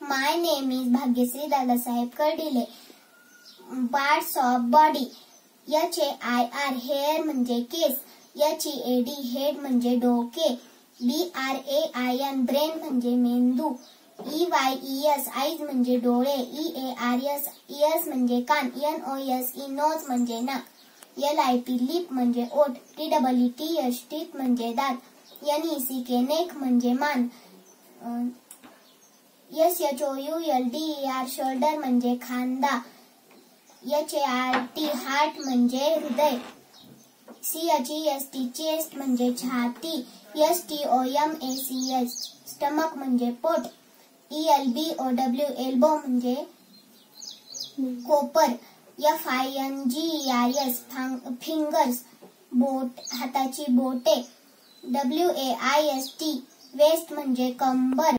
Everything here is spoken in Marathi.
My name is Bhagyashree Dadasaheb Kardile. Parts of body. HAIR hair म्हणजे केस. HEAD हेड म्हणजे डोके. BRAIN ब्रेन म्हणजे मेंदू. EYES आईज म्हणजे डोळे. EARS इयर्स म्हणजे कान. NOSE नोज म्हणजे नाक. LIP लिप म्हणजे ओठ. TEETH टीथ म्हणजे दात. NECK नेक म्हणजे मान. SHOULDER शोल्डर म्हणजे खांदा. HEART हार्ट म्हणजे हृदय. CHEST चेस्ट म्हणजे छाती. STOMACH स्टमक म्हणजे पोट. ELBOW एल्बो म्हणजे कोपर. FINGERS फिंगर्स बोट हाताची बोटे. WAIST वेस्ट म्हणजे कंबर.